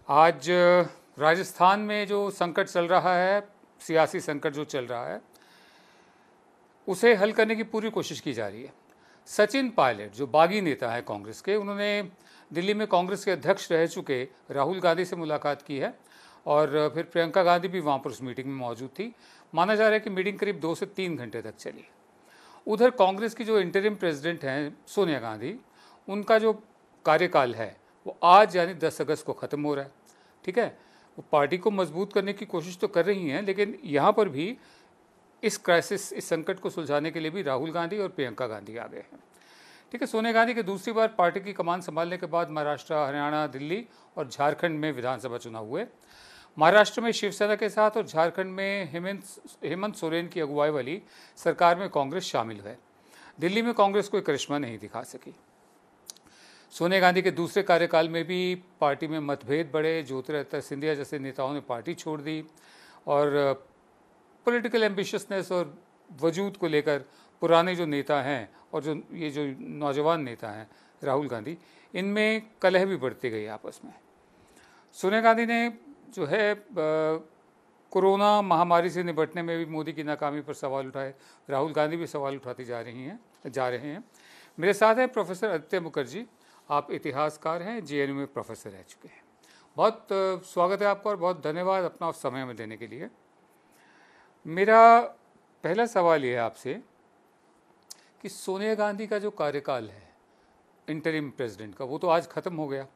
आज राजस्थान में जो संकट चल रहा है, सियासी संकट जो चल रहा है, उसे हल करने की पूरी कोशिश की जा रही है। सचिन पायलट जो बागी नेता है कांग्रेस के, उन्होंने दिल्ली में कांग्रेस के अध्यक्ष रह चुके राहुल गांधी से मुलाकात की है और फिर प्रियंका गांधी भी वहाँ पर उस मीटिंग में मौजूद थी। माना जा रहा है कि मीटिंग करीब 2 से 3 घंटे तक चली। उधर कांग्रेस की जो इंटरिम प्रेसिडेंट हैं सोनिया गांधी, उनका जो कार्यकाल है वो आज यानी 10 अगस्त को ख़त्म हो रहा है। ठीक है, वो पार्टी को मजबूत करने की कोशिश तो कर रही हैं, लेकिन यहाँ पर भी इस क्राइसिस, इस संकट को सुलझाने के लिए भी राहुल गांधी और प्रियंका गांधी आ गए हैं। ठीक है, सोनिया गांधी के दूसरी बार पार्टी की कमान संभालने के बाद महाराष्ट्र, हरियाणा, दिल्ली और झारखंड में विधानसभा चुनाव हुए। महाराष्ट्र में शिवसेना के साथ और झारखंड में हेमंत सोरेन की अगुवाई वाली सरकार में कांग्रेस शामिल है। दिल्ली में कांग्रेस कोई करिश्मा नहीं दिखा सकी। सोनिया गांधी के दूसरे कार्यकाल में भी पार्टी में मतभेद बढ़े। ज्योतिरादित्य सिंधिया जैसे नेताओं ने पार्टी छोड़ दी और पॉलिटिकल एम्बिशियसनेस और वजूद को लेकर पुराने जो नेता हैं और जो नौजवान नेता हैं राहुल गांधी, इनमें कलह भी बढ़ती गई आपस में। सोनिया गांधी ने जो है कोरोना महामारी से निपटने में भी मोदी की नाकामी पर सवाल उठाए। राहुल गांधी भी सवाल उठाती जा रहे हैं। मेरे साथ हैं प्रोफेसर आदित्य मुखर्जी। आप इतिहासकार हैं, जेएनयू में प्रोफेसर रह चुके हैं। बहुत स्वागत है आपका और बहुत धन्यवाद अपना समय हमें देने के लिए। मेरा पहला सवाल ये है आपसे कि सोनिया गांधी का जो कार्यकाल है इंटरिम प्रेसिडेंट का, वो तो आज ख़त्म हो गया।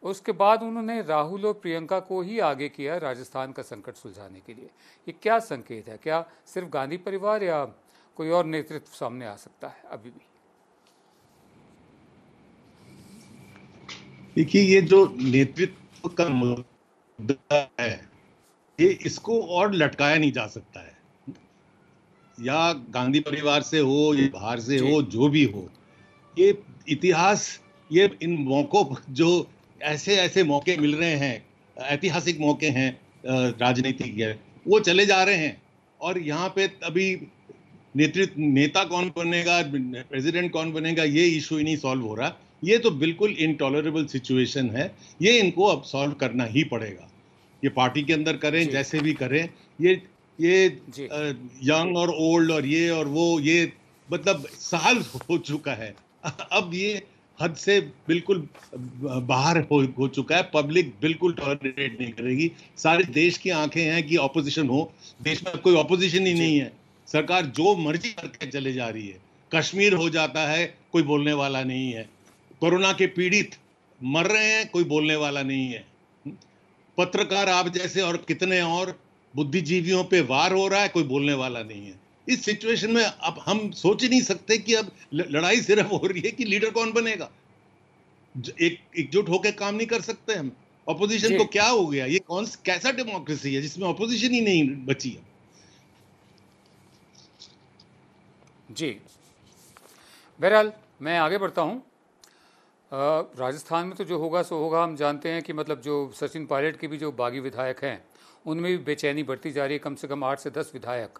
उसके बाद उन्होंने राहुल और प्रियंका को ही आगे किया राजस्थान का संकट सुलझाने के लिए। ये क्या संकेत है? क्या सिर्फ गांधी परिवार या कोई और नेतृत्व सामने आ सकता है अभी भी? देखिए, ये जो नेतृत्व का मुद्दा है, ये इसको और लटकाया नहीं जा सकता है। या गांधी परिवार से हो या बाहर से हो, जो भी हो, ये इतिहास, ये इन मौकों जो ऐसे ऐसे मौके मिल रहे हैं, ऐतिहासिक मौके हैं राजनीतिक के, वो चले जा रहे हैं। और यहाँ पे अभी नेता कौन बनेगा, प्रेसिडेंट कौन बनेगा, ये इशू ही नहीं सॉल्व हो रहा। ये तो बिल्कुल इनटॉलरेबल सिचुएशन है। ये इनको अब सॉल्व करना ही पड़ेगा। ये पार्टी के अंदर करें, जैसे भी करें, ये यंग और ओल्ड और ये और वो, ये मतलब साल हो चुका है। अब ये हद से बिल्कुल बाहर हो चुका है। पब्लिक बिल्कुल टॉलरेट नहीं करेगी। सारे देश की आंखें हैं कि ऑपोजिशन हो। देश में कोई ऑपोजिशन ही नहीं है। सरकार जो मर्जी करके चले जा रही है। कश्मीर हो जाता है, कोई बोलने वाला नहीं है। कोरोना के पीड़ित मर रहे हैं, कोई बोलने वाला नहीं है। पत्रकार आप जैसे और कितने और बुद्धिजीवियों पे वार हो रहा है, कोई बोलने वाला नहीं है। इस सिचुएशन में अब हम सोच ही नहीं सकते कि अब लड़ाई सिर्फ हो रही है कि लीडर कौन बनेगा। एकजुट होकर काम नहीं कर सकते हम। ऑपोजिशन को क्या हो गया? ये कैसा डेमोक्रेसी है जिसमें ऑपोजिशन ही नहीं बची है? जी, बहरहाल मैं आगे बढ़ता हूँ। राजस्थान में तो जो होगा सो होगा। हम जानते हैं कि मतलब जो सचिन पायलट के भी जो बागी विधायक हैं, उनमें भी बेचैनी बढ़ती जा रही है। कम से कम 8 से 10 विधायक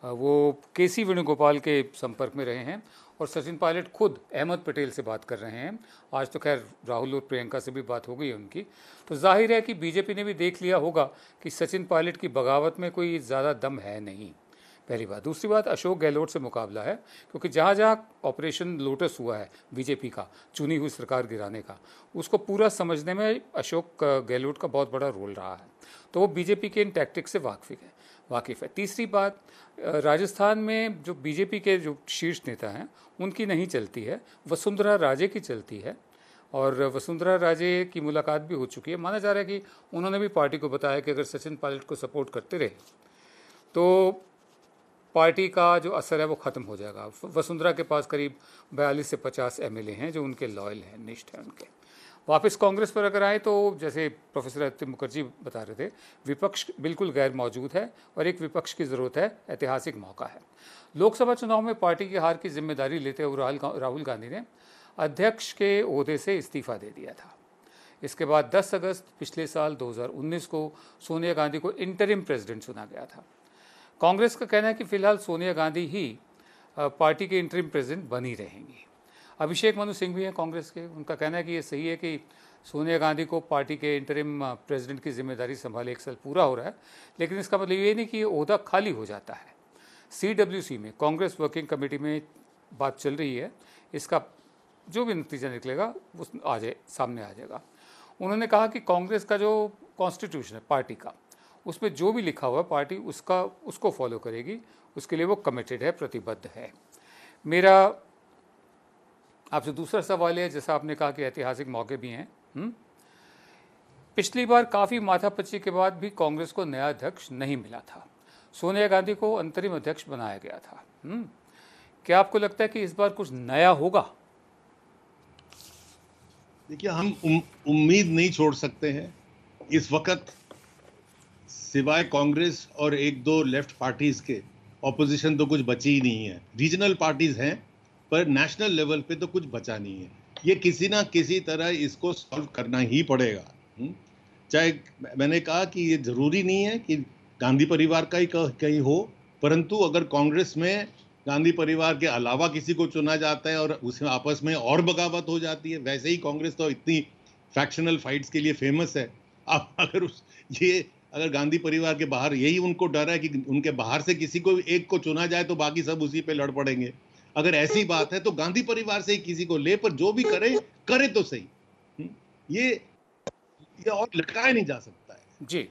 वो केसी वेणुगोपाल के संपर्क में रहे हैं और सचिन पायलट खुद अहमद पटेल से बात कर रहे हैं। आज तो खैर राहुल और प्रियंका से भी बात हो गई है उनकी। तो जाहिर है कि बीजेपी ने भी देख लिया होगा कि सचिन पायलट की बगावत में कोई ज़्यादा दम है नहीं, पहली बात। दूसरी बात, अशोक गहलोत से मुकाबला है, क्योंकि जहाँ जहाँ ऑपरेशन लोटस हुआ है बीजेपी का, चुनी हुई सरकार गिराने का, उसको पूरा समझने में अशोक गहलोत का बहुत बड़ा रोल रहा है। तो वो बीजेपी के इन टैक्टिक्स से वाकिफ़ है। तीसरी बात, राजस्थान में जो बीजेपी के जो शीर्ष नेता हैं उनकी नहीं चलती है, वसुंधरा राजे की चलती है। और वसुंधरा राजे की मुलाकात भी हो चुकी है। माना जा रहा है कि उन्होंने भी पार्टी को बताया कि अगर सचिन पायलट को सपोर्ट करते रहे तो पार्टी का जो असर है वो ख़त्म हो जाएगा। वसुंधरा के पास करीब 42 से 50 एमएलए हैं जो उनके लॉयल हैं, निष्ठ हैं उनके। वापस कांग्रेस पर अगर आए तो जैसे प्रोफेसर आदित्य मुखर्जी बता रहे थे, विपक्ष बिल्कुल गैर मौजूद है और एक विपक्ष की ज़रूरत है। ऐतिहासिक मौका है। लोकसभा चुनाव में पार्टी की हार की जिम्मेदारी लेते हुए राहुल गांधी ने अध्यक्ष के ओहदे से इस्तीफ़ा दे दिया था। इसके बाद 10 अगस्त पिछले साल 2019 को सोनिया गांधी को इंटरिम प्रेसिडेंट चुना गया था। कांग्रेस का कहना है कि फिलहाल सोनिया गांधी ही पार्टी के इंटरिम प्रेसिडेंट बनी रहेंगी। अभिषेक मनु सिंह भी हैं कांग्रेस के। उनका कहना है कि ये सही है कि सोनिया गांधी को पार्टी के इंटरिम प्रेसिडेंट की जिम्मेदारी संभाले 1 साल पूरा हो रहा है, लेकिन इसका मतलब ये नहीं कि ये ओहदा खाली हो जाता है। CWC में कांग्रेस वर्किंग कमेटी में बात चल रही है, इसका जो भी नतीजा निकलेगा वो सामने आ जाएगा। उन्होंने कहा कि कांग्रेस का जो कॉन्स्टिट्यूशन है पार्टी का, उसमें जो भी लिखा हुआ है पार्टी उसको फॉलो करेगी, उसके लिए वो कमिटेड है, प्रतिबद्ध है। मेरा आपसे दूसरा सवाल है, जैसा आपने कहा कि ऐतिहासिक मौके भी हैं। पिछली बार काफ़ी माथापच्ची के बाद भी कांग्रेस को नया अध्यक्ष नहीं मिला था, सोनिया गांधी को अंतरिम अध्यक्ष बनाया गया था। क्या आपको लगता है कि इस बार कुछ नया होगा? देखिए, हम उम्मीद नहीं छोड़ सकते हैं। इस वक्त सिवाय कांग्रेस और एक दो लेफ्ट पार्टीज के ऑपोजिशन तो कुछ बची ही नहीं है। रीजनल पार्टीज हैं, पर नेशनल लेवल पे तो कुछ बचा नहीं है। ये किसी ना किसी तरह इसको सॉल्व करना ही पड़ेगा। चाहे मैंने कहा कि ये जरूरी नहीं है कि गांधी परिवार का ही कहीं हो, परंतु अगर कांग्रेस में गांधी परिवार के अलावा किसी को चुना जाता है और उसमें आपस में और बगावत हो जाती है। वैसे ही कांग्रेस तो इतनी फैक्शनल फाइट्स के लिए फेमस है। अब अगर गांधी परिवार के बाहर यही उनको डर है कि उनके बाहर से किसी को एक को चुना जाए तो बाकी सब उसी पे लड़ पड़ेंगे। अगर ऐसी बात है तो गांधी परिवार से ही किसी को ले, पर जो भी करे तो सही। ये और लटकाया नहीं जा सकता है। जी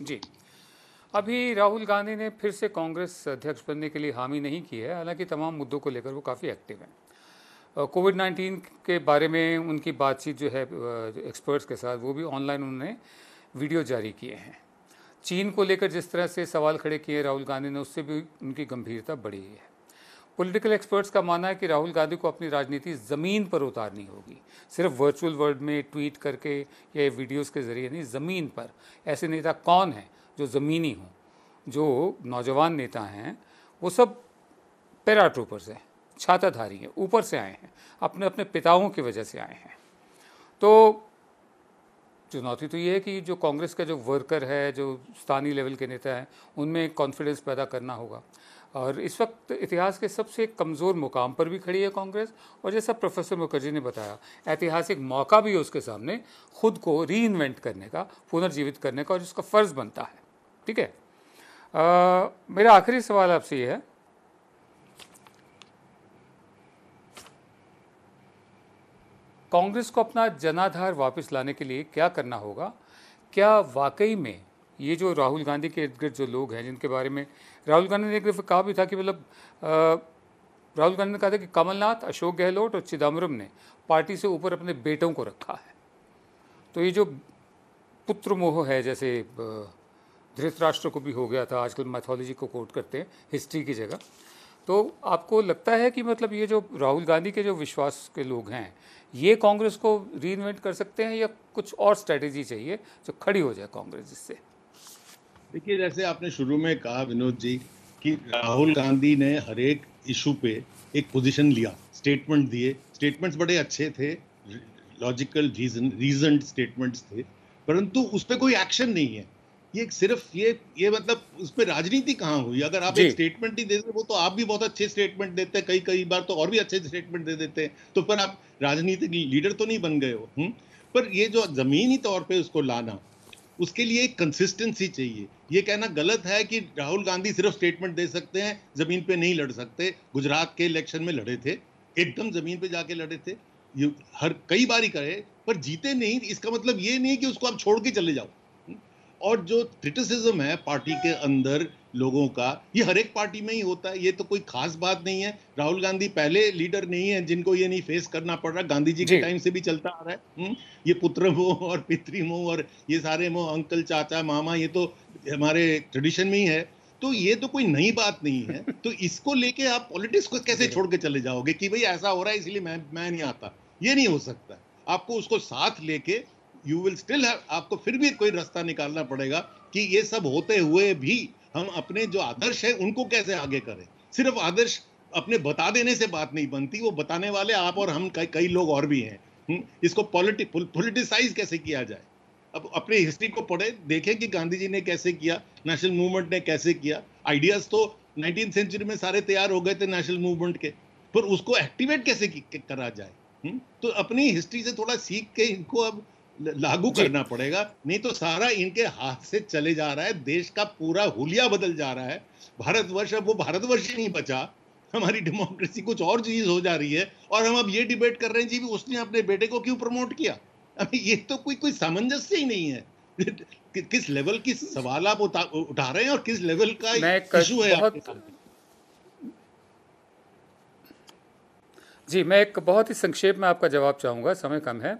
जी। अभी राहुल गांधी ने फिर से कांग्रेस अध्यक्ष बनने के लिए हामी नहीं की है, हालांकि तमाम मुद्दों को लेकर वो काफ़ी एक्टिव हैं। कोविड-19 के बारे में उनकी बातचीत जो है एक्सपर्ट्स के साथ, वो भी ऑनलाइन उन्होंने वीडियो जारी किए हैं। चीन को लेकर जिस तरह से सवाल खड़े किए राहुल गांधी ने, उससे भी उनकी गंभीरता बढ़ी है। पॉलिटिकल एक्सपर्ट्स का मानना है कि राहुल गांधी को अपनी राजनीति ज़मीन पर उतारनी होगी, सिर्फ वर्चुअल वर्ल्ड में ट्वीट करके या वीडियोस के ज़रिए नहीं, ज़मीन पर। ऐसे नेता कौन हैं जो ज़मीनी हों? जो नौजवान नेता हैं वो सब पैराट्रूपर्स हैं, छाताधारी हैं, ऊपर से आए हैं, अपने अपने पिताओं की वजह से आए हैं। तो चुनौती तो ये है कि जो कांग्रेस का जो वर्कर है, जो स्थानीय लेवल के नेता हैं, उनमें कॉन्फिडेंस पैदा करना होगा। और इस वक्त इतिहास के सबसे कमज़ोर मुकाम पर भी खड़ी है कांग्रेस, और जैसा प्रोफेसर मुखर्जी ने बताया, ऐतिहासिक मौका भी है उसके सामने खुद को रीइन्वेंट करने का, पुनर्जीवित करने का, और जिसका फ़र्ज़ बनता है। ठीक है। मेरा आखिरी सवाल आपसे ये है, कांग्रेस को अपना जनाधार वापस लाने के लिए क्या करना होगा? क्या वाकई में ये जो राहुल गांधी के इर्द गिर्द जो लोग हैं, जिनके बारे में राहुल गांधी ने एक दफ़ा कहा भी था कि राहुल गांधी ने कहा था कि कमलनाथ, अशोक गहलोत और चिदम्बरम ने पार्टी से ऊपर अपने बेटों को रखा है। तो ये जो पुत्र मोह है, जैसे धृतराष्ट्र को भी हो गया था, आजकल मैथोलॉजी को कोट करते हैं हिस्ट्री की जगह, तो आपको लगता है कि मतलब ये जो राहुल गांधी के जो विश्वास के लोग हैं, ये कांग्रेस को रीइन्वेंट कर सकते हैं, या कुछ और स्ट्रैटेजी चाहिए जो खड़ी हो जाए कांग्रेस जिससे? देखिए, जैसे आपने शुरू में कहा विनोद जी कि राहुल गांधी ने हर एक इशू पे एक पोजीशन लिया, स्टेटमेंट दिए। स्टेटमेंट्स बड़े अच्छे थे, लॉजिकल रीजन्ड स्टेटमेंट्स थे, परंतु उस पर कोई एक्शन नहीं है। ये सिर्फ ये मतलब उस पर राजनीति कहाँ हुई? अगर आप एक स्टेटमेंट ही देते, वो तो आप भी बहुत अच्छे स्टेटमेंट देते हैं, कई बार तो और भी अच्छे स्टेटमेंट दे देते हैं, तो पर आप राजनीतिक लीडर तो नहीं बन गए हो। पर ये जो जमीनी तौर पे उसको लाना, उसके लिए एक कंसिस्टेंसी चाहिए। ये कहना गलत है कि राहुल गांधी सिर्फ स्टेटमेंट दे सकते हैं, जमीन पे नहीं लड़ सकते। गुजरात के इलेक्शन में लड़े थे, एकदम जमीन पे जाके लड़े थे, ये कई बार ही करे, पर जीते नहीं। इसका मतलब ये नहीं कि उसको आप छोड़ के चले जाओ। और जो क्रिटिसिज्म है पार्टी के अंदर लोगों का, ये हर एक पार्टी में ही होता है, ये तो कोई खास बात नहीं है। राहुल गांधी पहले लीडर नहीं है जिनको ये नहीं फेस करना पड़ रहा, गांधी जी के टाइम से भी चलता आ रहा है। ये पुत्र मोह और पितृ मोह और ये सारे मोह, अंकल, चाचा, मामा, ये तो हमारे ट्रेडिशन में ही है। तो ये तो कोई नई बात नहीं है। तो इसको लेके आप पॉलिटिक्स को कैसे छोड़ के चले जाओगे कि भाई ऐसा हो रहा है इसलिए मैं नहीं आता? ये नहीं हो सकता। आपको उसको साथ लेके यू विल स्टिल हैव, आपको फिर भी कोई रास्ता निकालना पड़ेगा कि ये सब होते हुए भी हम अपने जो आदर्श है उनको कैसे आगे करें। सिर्फ आदर्श अपने बता देने से बात नहीं बनती, वो बताने वाले आप और हम, कई लोग और भी हैं। इसको पॉलिटिसाइज कैसे किया जाए? अब अपने हिस्ट्री को पढ़े, देखें कि गांधी जी ने कैसे किया, नेशनल मूवमेंट ने कैसे किया। आइडियाज तो 19th सेंचुरी में सारे तैयार हो गए थे नेशनल मूवमेंट के, पर उसको एक्टिवेट कैसे करा जाए, तो अपनी हिस्ट्री से थोड़ा सीख के इनको अब लागू करना पड़ेगा, नहीं तो सारा इनके हाथ से चले जा रहा है, देश का पूरा हुलिया बदल जा रहा है। भारतवर्ष अब वो भारतवर्ष ही नहीं बचा, हमारी डेमोक्रेसी कुछ और चीज हो जा रही है, और हम अब ये डिबेट कर रहे हैं जी भी उसने अपने बेटे को क्यों प्रमोट किया। अभी ये तो कोई सामंजस्य ही नहीं है। किस लेवल की सवाल आप उठा रहे हैं और किस लेवल का इशू है आपके सामने। जी, मैं एक बहुत ही संक्षेप में आपका जवाब चाहूँगा, समय कम है।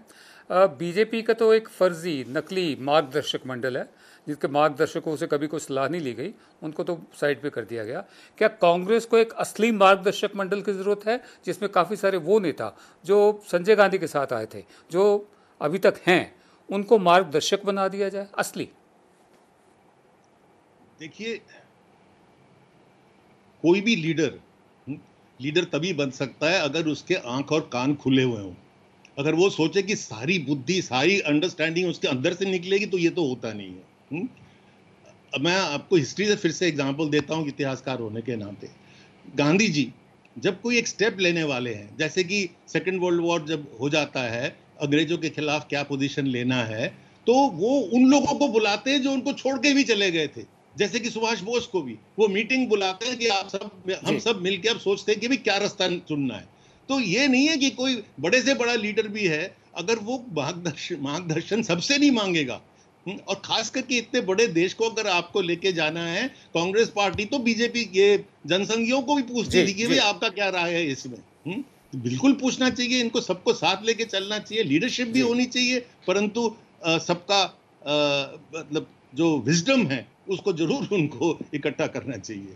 बीजेपी का तो एक फर्जी नकली मार्गदर्शक मंडल है, जिसके मार्गदर्शकों से कभी कोई सलाह नहीं ली गई, उनको तो साइड पे कर दिया गया। क्या कांग्रेस को एक असली मार्गदर्शक मंडल की ज़रूरत है, जिसमें काफ़ी सारे वो नेता जो संजय गांधी के साथ आए थे, जो अभी तक हैं, उनको मार्गदर्शक बना दिया जाए असली? देखिए, कोई भी लीडर तभी बन सकता है अगर उसके आंख और कान खुले हुए हों। अगर वो सोचे कि सारी बुद्धि, सारी अंडरस्टैंडिंग उसके अंदर से निकलेगी, तो ये तो होता नहीं है। अब मैं आपको हिस्ट्री से फिर से एग्जांपल देता हूं, इतिहासकार होने के नाते। गांधी जी जब कोई एक स्टेप लेने वाले हैं, जैसे कि सेकेंड वर्ल्ड वॉर जब हो जाता है, अंग्रेजों के खिलाफ क्या पोजीशन लेना है, तो वो उन लोगों को बुलाते हैं जो उनको छोड़ के भी चले गए थे। जैसे कि सुभाष बोस को भी वो मीटिंग बुलाते हैं कि हम सब मिलकर अब सोचते हैं कि भी क्या रास्ता चुनना है। तो ये नहीं है कि कोई बड़े से बड़ा लीडर भी है, अगर वो मार्गदर्शन सबसे नहीं मांगेगा, और खास करके इतने बड़े देश को अगर आपको लेके जाना है, कांग्रेस पार्टी तो बीजेपी ये जनसंघियों को भी पूछती थी कि भाई आपका क्या राय है इसमें। तो बिल्कुल पूछना चाहिए, इनको सबको साथ लेके चलना चाहिए, लीडरशिप भी होनी चाहिए, परंतु सबका मतलब जो विजडम है उसको जरूर उनको इकट्ठा करना चाहिए।